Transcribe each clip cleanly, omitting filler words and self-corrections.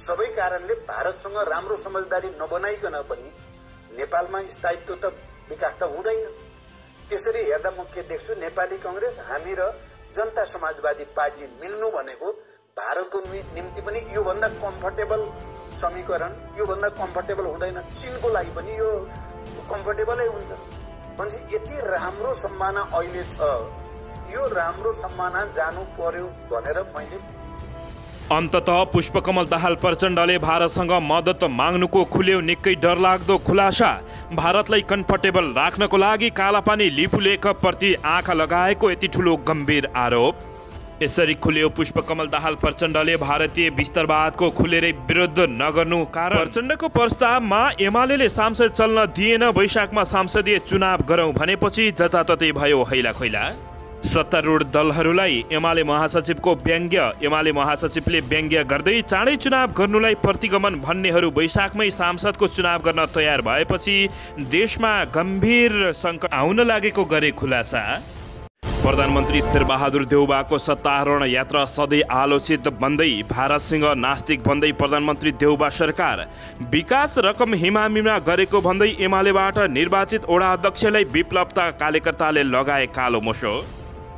सबै कारणले भारतसँग राम्रो समझदारी नबनाइकन पनि नेपालमा स्थायित्व त विकास त हुँदैन। त्यसरी हेर्दा म के देख्छु, नेपाली कांग्रेस हामी र जनता समाजवादी पार्टी मिल्नु भनेको भारतको निम्ति पनि योभन्दा कम्फर्टेबल समीकरण, योभन्दा कम्फर्टेबल हुँदैन। चीनको लागि पनि यो कम्फर्टेबलै हुन्छ। भने यति राम्रो सम्भावना अहिले छ, यो राम्रो सम्भावना जानु पर्यो भनेर मैले अन्ततः पुष्पकमल दाहाल प्रचण्डले भारतसँग मद्दत माग्नुको खुल्यो निकै डरलाग्दो खुलासा। भारतलाई कम्फर्टेबल राख्नको लागि कालापानी लिपुलेखप्रति आँखा लगाएको यति ठूलो गम्भीर आरोप। यसरी खुल्यो पुष्पकमल दाहाल प्रचण्डले भारतीय विस्तारवादको खुलेरै विरोध नगर्नु कारण। प्रचण्डको प्रस्तावमा एमाले सांसद चल्न दिएन, वैशाखमा संसदीय चुनाव गरौं भनेपछि जताततै भयो हैलाखैला। सत्तारूढ दलहरूलाई एमाले महासचिवको व्यङ्ग्य। एमाले महासचिवले व्यङ्ग्य गर्दै चाँडै चुनाव गर्नुलाई प्रतिगमन भन्नेहरू वैशाखमै सांसदको चुनाव गर्न तयार भएपछि देशमा गम्भीर सङ्कट आउन लागेको गरे खुलासा। प्रधानमन्त्री शेरबहादुर देउबाको सत्तारोहण यात्रा सधैँ आलोचित बन्दै भारतसँग नास्तिक बन्दै प्रधानमन्त्री देउबा सरकार विकास रकम हिमामिमा गरेको भन्दै एमालेबाट निर्वाचित वडा अध्यक्षलाई विप्लवता कार्यकर्ताले लगाए कालो मोसो।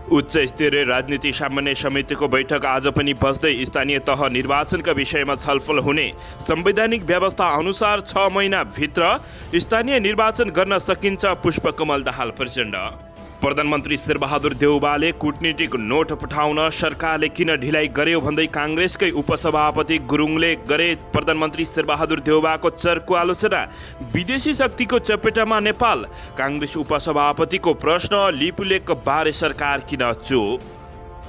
उच्च स्तरीय राजनीति सामान्य समितिको बैठक आज पनि बस्दै स्थानीय तह निर्वाचनका विषयमा छलफल हुने। संवैधानिक व्यवस्था अनुसार 6 महिनाभित्र स्थानीय निर्वाचन गर्न सकिन्छ, पुष्पकमल दाहाल प्रचण्ड। प्रधानमन्त्री शेरबहादुर देउबाले कूटनीतिक नोट पठाउन सरकारले किन ढिलाइ गर्यो भन्दै काङ्ग्रेसकै उपसभापति गुरुङले गरे प्रधानमन्त्री शेरबहादुर देउबाको चर्को आलोचना। विदेशी शक्तिको चपेटामा नेपाल, काङ्ग्रेस उपसभापतिको प्रश्न। लिपुलेख बारे सरकार किन चुप?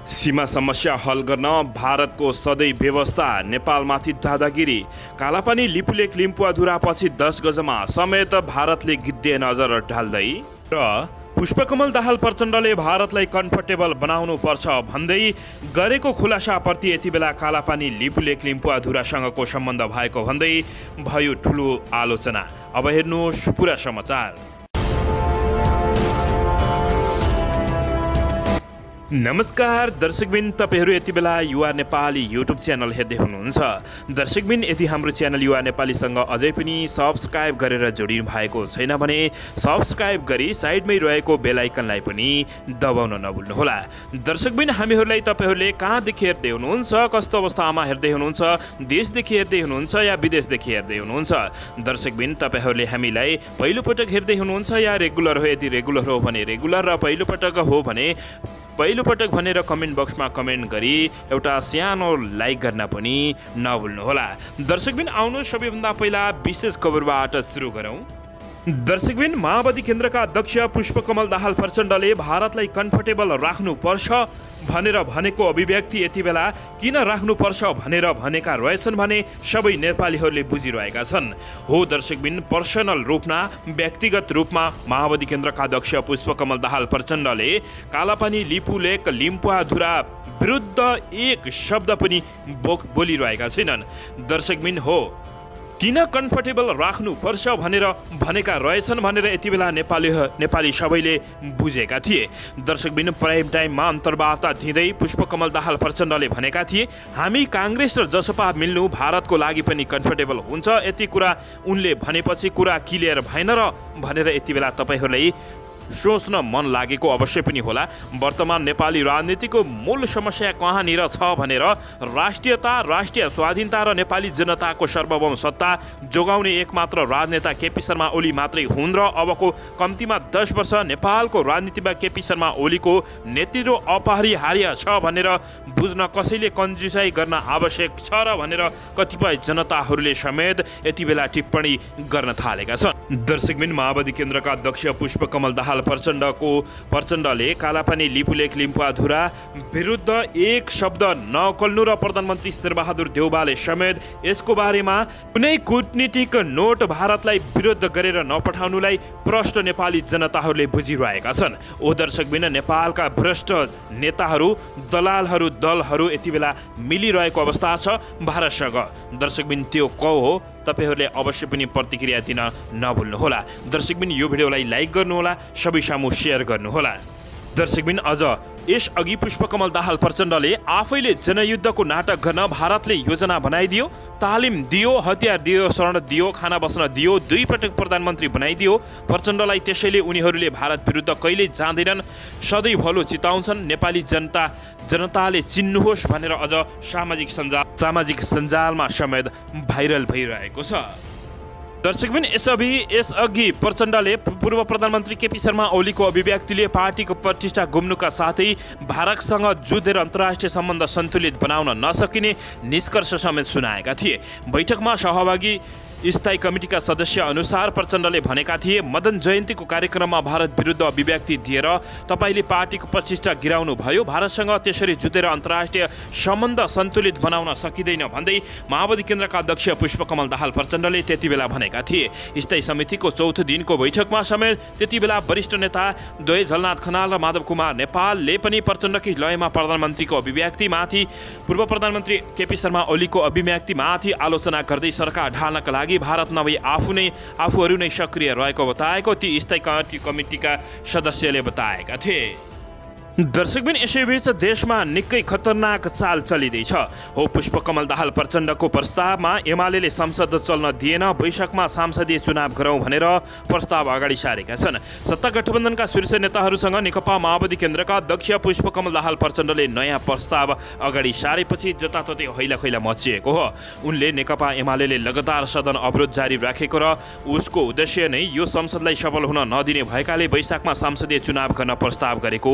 सीमा समस्या हल गर्न भारतको सधैँ व्यवस्था, नेपालमाथि दादागिरी। कालापानी लिपुलेख लिम्पुवाधुरापछि 10 गजमा समेत भारतले गिद्धे नजर ढाल्दै र पुष्पकमल दाहाल प्रचण्डले भारतलाई कम्फर्टेबल बनाउनु पर्छ भन्दै गरेको खुलासाप्रति यति बेला कालापानी लिपुलेख लिम्पुवाधुरासँगको सम्बन्ध भएको भन्दै भयो ठुलो आलोचना। अब हेर्नुहोस् पुरा समाचार। नमस्कार दर्शकबिन, तपाईहरू यति बेला युवा नेपाली युट्युब च्यानल हेर्दै हुनुहुन्छ। दर्शकबिन, यदि हाम्रो च्यानल युवा नेपालीसँग अझै पनि सब्सक्राइब गरेर जोडिनु भएको छैन भने सब्सक्राइब गरी साइडमै रहेको बेल आइकनलाई पनि दबाउन नभुल्नुहोला। दर्शकबिन, हामीहरूलाई तपाईहरूले कहाँदेखि हेर्दै हुनुहुन्छ, कस्तो अवस्थामा हेर्दै हुनुहुन्छ, देशदेखि हेर्दै हुनुहुन्छ या विदेशदेखि हेर्दै हुनुहुन्छ? दर्शकबिन, तपाईहरूले हामीलाई पहिलोपटक हेर्दै हुनुहुन्छ या रेगुलर हो? यदि रेगुलर हो भने रेगुलर र पहिलोपटक हो भने पहिलोपटक भनेर कमेन्ट बक्समा कमेन्ट गरी एउटा सानो लाइक गर्न पनि नभुल्नुहोला। दर्शकबिन, आउनु सबैभन्दा पहिला विशेष खबरबाट सुरु गरौँ। दर्शकबिन, माओवादी केन्द्रका अध्यक्ष पुष्पकमल दाहाल प्रचण्डले भारतलाई कम्फर्टेबल राख्नुपर्छ भनेर भनेको अभिव्यक्ति यति बेला किन राख्नुपर्छ भनेर भनेका रहेछन् भने सबै नेपालीहरूले बुझिरहेका छन्। हो दर्शकबिन, पर्सनल रूपमा व्यक्तिगत रूपमा माओवादी केन्द्रका अध्यक्ष पुष्पकमल दाहाल प्रचण्डले कालापानी लिपुलेख लिम्पुवाधुरा विरुद्ध एक शब्द पनि बोलिरहेका छैनन्। दर्शकबिन, हो किन कम्फर्टेबल राख्नुपर्छ भनेर भनेका रहेछन् भनेर यति बेला नेपाली सबैले बुझेका थिए। दर्शकबिन, प्राइम टाइममा अन्तर्वार्ता दिँदै पुष्पकमल दाहाल प्रचण्डले भनेका थिए, हामी काङ्ग्रेस र जसपा मिल्नु भारतको लागि पनि कम्फर्टेबल हुन्छ। यति कुरा उनले भनेपछि कुरा क्लियर भएन र भनेर यति बेला तपाईहरूलाई सोच्न मन लागेको अवश्य पनि होला। वर्तमान नेपाली राजनीतिको मूल समस्या कहाँनिर छ भनेर राष्ट्रियता, राष्ट्रिय स्वाधीनता र नेपाली जनताको सार्वभौम सत्ता जोगाउने एकमात्र राजनेता केपी शर्मा ओली मात्रै हुन् र अबको कम्तीमा 10 वर्ष नेपालको राजनीतिमा केपी शर्मा ओलीको नेतृत्व अपरिहार्य छ भनेर बुझ्न कसैले कन्जुसाइ गर्न आवश्यक छ र भनेर कतिपय जनताहरूले समेत यति बेला टिप्पणी गर्न थालेका छन्। दर्शकबिन, माओवादी केन्द्रका अध्यक्ष पुष्पकमल दाहाल प्रचण्डले कालापानी लिपुलेख लिम्पुवाधुरा विरुद्ध एक शब्द नकल्नु र प्रधानमन्त्री शेरबहादुर देउबाले समेत यसको बारेमा कुनै कूटनीतिक नोट भारतलाई विरोध गरेर नपठाउनुलाई प्रष्ट नेपाली जनताहरूले बुझिरहेका छन्। ओ दर्शकबिन, नेपालका भ्रष्ट नेताहरू, दलालहरू, दलहरू यति बेला मिलिरहेको अवस्था छ भारतसँग। दर्शकबिन, त्यो हो तपाईहरूले अवश्य पनि प्रतिक्रिया दिन नभुल्नुहोला। दर्शकबिन, यो भिडियोलाई लाइक गर्नुहोला, सबै सामु सेयर गर्नुहोला। दर्शकबिन, अझ यसअघि पुष्पकमल दाहाल प्रचण्डले आफैले जनयुद्धको नाटक गर्न भारतले योजना बनाइदियो, तालिम दियो, हतियार दियो, शरण दियो, खाना बस्न दियो, 2 पटक प्रधानमन्त्री बनाइदियो। प्रचण्डलाई त्यसैले उनीहरूले भारत विरुद्ध कहिल्यै जाँदैनन्, सधैँ भलो चिताउँछन्, नेपाली जनताले चिन्नुहोस् भनेर अझ सामाजिक सञ्जालमा समेत भाइरल भइरहेको छ। दर्शकबिन यसअघि प्रचण्डले पूर्व प्रधानमन्त्री केपी शर्मा ओलीको अभिव्यक्तिले पार्टीको प्रतिष्ठा गुम्नुका साथै भारतसँग जुधेर अन्तर्राष्ट्रिय सम्बन्ध सन्तुलित बनाउन नसकिने निष्कर्ष समेत सुनाएका थिए। बैठकमा सहभागी स्थायी कमिटीका सदस्य अनुसार प्रचण्डले भनेका थिए, मदन जयन्तीको कार्यक्रममा भारत विरुद्ध अभिव्यक्ति दिएर तपाईले पार्टीको प्रतिष्ठा गिराउनु भयो, भारतसँग त्यसरी जुधेर अन्तर्राष्ट्रिय सम्बन्ध सन्तुलित बनाउन सकिँदैन भन्दै माओवादी केन्द्रका अध्यक्ष पुष्पकमल दाहाल प्रचण्डले त्यति बेला भनेका थिए। स्थायी समितिको चौथो दिनको बैठकमा समेत त्यति बेला वरिष्ठ नेता द्वय झलनाथ खनाल र माधव कुमार नेपालले पनि प्रचण्डकै लयमा प्रधानमन्त्रीको अभिव्यक्तिमाथि पूर्व प्रधानमन्त्री केपी शर्मा ओलीको अभिव्यक्तिमाथि आलोचना गर्दै सरकार ढाल्नका लागि भारत नभई आफूहरू नै सक्रिय रहेको बताएको ती स्थायी कमिटीका सदस्यले बताएका थिए। दर्शकबिन यसैबीच देशमा निकै खतरनाक चाल चलिँदैछ। हो पुष्पकमल दाहाल प्रचण्डको प्रस्तावमा एमाले संसद चल्न दिएन, वैशाखमा संसदीय चुनाव गरौँ भनेर प्रस्ताव अगाडि सारेका छन्। सत्ता गठबन्धनका शीर्ष नेताहरूसँग नेकपा माओवादी केन्द्रका अध्यक्ष पुष्पकमल दाहाल प्रचण्डले नयाँ प्रस्ताव अगाडि सारेपछि जताततै हैलाखैला मचिएको हो। उनले नेकपा एमाले लगातार सदन अवरोध जारी राखेको र उसको उद्देश्य नै यो संसदलाई सफल हुन नदिने भएकाले वैशाखमा संसदीय चुनाव गर्न प्रस्ताव गरेको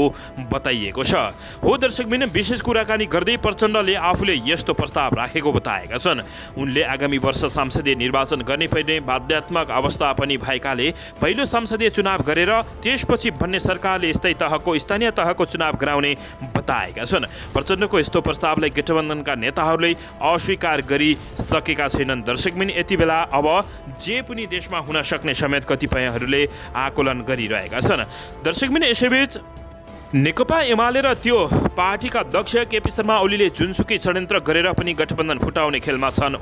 बताइएको छ। हो दर्शकबिन विशेष कुराकानी गर्दै प्रचण्डले आफूले यस्तो प्रस्ताव राखेको बताएका छन्। उनले आगामी वर्ष संसदीय निर्वाचन गर्ने पर्ने बाध्यात्मक अवस्था पनि भएकाले पहिलो संसदीय चुनाव गरेर त्यसपछि बन्ने सरकारले स्थानीय तहको चुनाव गराउने बताएका छन्। प्रचण्डको यस्तो प्रस्तावलाई गठबन्धनका नेताहरूले अस्वीकार गरिसकेका छैनन्। दर्शकबिन यति बेला अब जे पनि देशमा हुन सक्ने समेत कतिपयहरूले आकलन गरिरहेका छन्। दर्शकबिन यसैबीच नेकपा एमाले र त्यो पार्टीका अध्यक्ष केपी शर्मा ओलीले जुनसुकै षड्यन्त्र गरेर पनि गठबन्धन फुटाउने खेलमा छन्।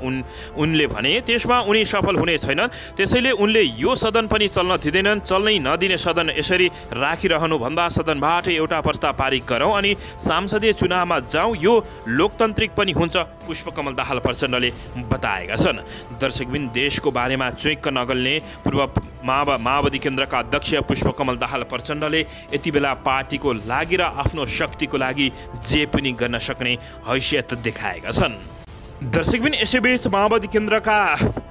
उनले भने त्यसमा उनी सफल हुने छैनन्, त्यसैले उनले यो सदन पनि चल्न दिँदैनन्। चल्नै नदिने सदन यसरी राखिरहनु भन्दा सदनबाट एउटा प्रस्ताव पारित गरौँ अनि संसदीय चुनावमा जाउँ, यो लोकतान्त्रिक पनि हुन्छ, पुष्पकमल दाहाल प्रचण्डले बताएका छन्। दर्शकबिन देशको बारेमा चुइक्क नगल्ने पूर्व माओवादी केन्द्रका अध्यक्ष पुष्पकमल दाहाल प्रचण्डले यति बेला पार्टीको लागि र आफ्नो शक्तिको लागि जे पनि गर्न सक्ने हैसियत देखाएका छन्। दर्शकबिन यसैबीच माओवादी केन्द्रका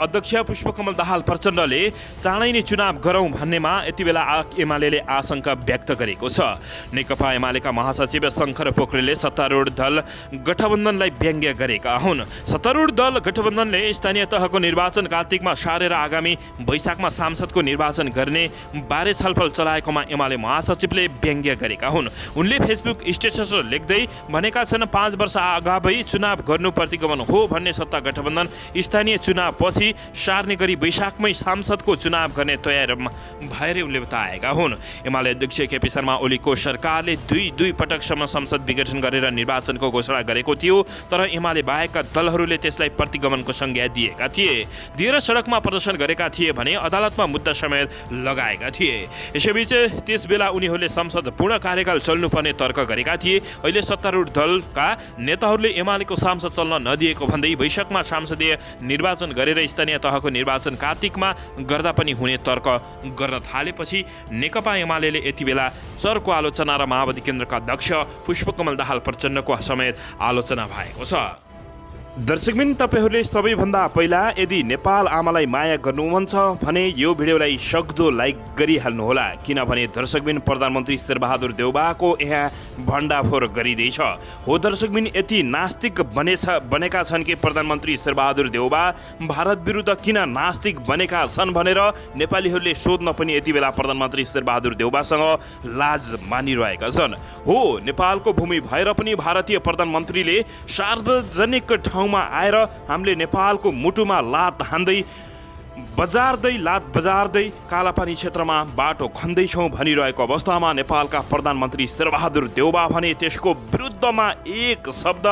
अध्यक्ष पुष्पकमल दाहाल प्रचण्डले चाँडै नै चुनाव गरौँ भन्नेमा यति बेला एमाले आशंका व्यक्त गरेको छ। नेकपा एमालेका महासचिव शङ्कर पोखरेलले सत्तारूढ दल गठबन्धनलाई व्यङ्ग्य गरेका हुन्। सत्तारूढ दल गठबन्धनले स्थानीय तहको निर्वाचन कार्तिकमा सारेर आगामी वैशाखमा सांसदको निर्वाचन गर्ने बारे छलफल चलाएकोमा एमाले महासचिवले व्यङ्ग्य गरेका हुन्। उनले फेसबुक स्टेटस लेख्दै भनेका छन्, 5 वर्ष अगावै चुनाव गर्नु प्रतिगमन हो भन्ने सत्ता गठबन्धन स्थानीय चुनाव पछि सार्ने गरी वैशाखमै सांसदको चुनाव गर्ने तयार भएर उनले बताएका हुन्। एमाले अध्यक्ष केपी शर्मा ओलीको सरकारले दुई पटकसम्म संसद विघटन गरेर निर्वाचनको घोषणा गरेको थियो, तर एमाले बाहेकका दलहरूले त्यसलाई प्रतिगमनको संज्ञा दिएर सडकमा प्रदर्शन गरेका थिए भने अदालतमा मुद्दा समेत लगाएका थिए। यसैबीच त्यसबेला उनीहरूले संसद पूर्ण कार्यकाल चल्नुपर्ने तर्क गरेका थिए। अहिले सत्तारूढ दलका नेताहरूले एमालेको सांसद चल्न नदिएको भन्दै वैशाखमा संसदीय निर्वाचन गरेर स्थानीय तहको निर्वाचन कार्तिकमा गर्दा पनि हुने तर्क गर्न थालेपछि नेकपा एमाले यति बेला चर्को आलोचना र माओवादी केन्द्रका अध्यक्ष पुष्पकमल दाहाल प्रचण्डको समेत आलोचना भएको छ। दर्शकबिन तपाईहरूले सबैभन्दा पहिला यदि नेपाल आमालाई माया गर्नुहुन्छ भने यो भिडियोलाई सक्दो लाइक गरिहाल्नुहोला, किनभने दर्शकबिन प्रधानमन्त्री शेरबहादुर देउबाको यहाँ भण्डाफोर गरिँदैछ। हो दर्शकबिन यति नास्तिक बनेका छन् कि प्रधानमन्त्री शेरबहादुर देउबा भारत विरुद्ध किन नास्तिक बनेका छन् भनेर नेपालीहरूले सोध्न पनि यति बेला प्रधानमन्त्री शेरबहादुर देउबासँग लाज मानिरहेका छन्। हो नेपालको भूमि भएर पनि भारतीय प्रधानमन्त्रीले सार्वजनिक ठाउँमा आएर हामीले नेपालको मुटुमा लात हान्दै बजार्दै कालापानी क्षेत्रमा बाटो खन्दैछौँ भनिरहेको अवस्थामा नेपालका प्रधानमन्त्री शेरबहादुर देउबा भने त्यसको विरुद्धमा एक शब्द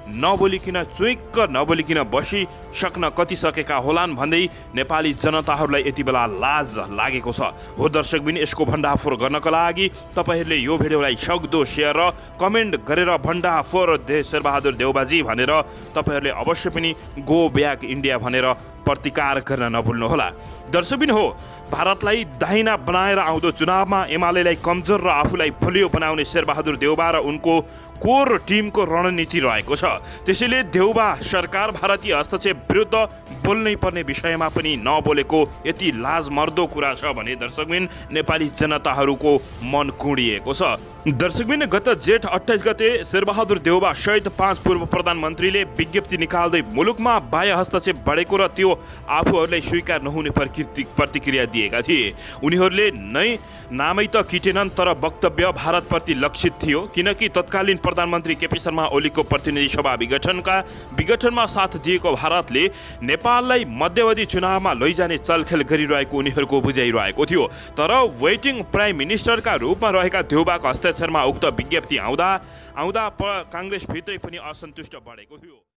नबोलिकन चुइक्क नबोलिकन बसिसक्न कति सकेका होलान् भन्दै नेपाली जनताहरूलाई यति बेला लाज लागेको छ। हो दर्शकबिन, यसको भण्डाफोर गर्नका लागि तपाईहरूले यो भिडियोलाई सक्दो सेयर र कमेन्ट गरेर भण्डाफोर शेरबहादुर देउबाजी भनेर तपाईहरूले अवश्य पनि गो ब्याक इन्डिया भनेर प्रतिकार गर्न नभुल्नुहोला। दर्शकबिन, हो भारतलाई दाहिना बनाएर आउँदो चुनावमा एमालेलाई कमजोर र आफूलाई बलियो बनाउने शेरबहादुर देउबा र उनको कोर टिमको रणनीति रहेको छ। त्यसैले देउबा सरकार भारतीय हस्तक्षेप विरुद्ध बोल्नै पर्ने विषयमा पनि नबोलेको यति लाजमर्दो कुरा छ भने दर्शकबिन नेपाली जनताहरूको मन कुँडिएको छ। दर्शकबिन, गत जेठ 28 गते शेरबहादुर देउबा सहित 5 पूर्व प्रधानमन्त्रीले विज्ञप्ति निकाल्दै मुलुकमा बाह्य हस्तक्षेप बढेको र त्यो आफूहरूलाई स्वीकार नहुने प्रतिक्रिया दिएका थिए। उनीहरूले नै नामै त किटेनन्, तर वक्तव्य भारतप्रति लक्षित थियो, किनकि तत्कालीन प्रधानमन्त्री केपी शर्मा ओलीको प्रतिनिधि सभा विघटनमा साथ दिएको भारतले नेपाललाई मध्यावधि चुनावमा लैजाने चलखेल गरिरहेको उनीहरूको बुझाइरहेको थियो। तर वेटिङ प्राइम मिनिस्टरका रूपमा रहेका देउबाको हस्ताक्षरमा उक्त विज्ञप्ति आउँदा काङ्ग्रेसभित्रै पनि असन्तुष्ट बढेको थियो।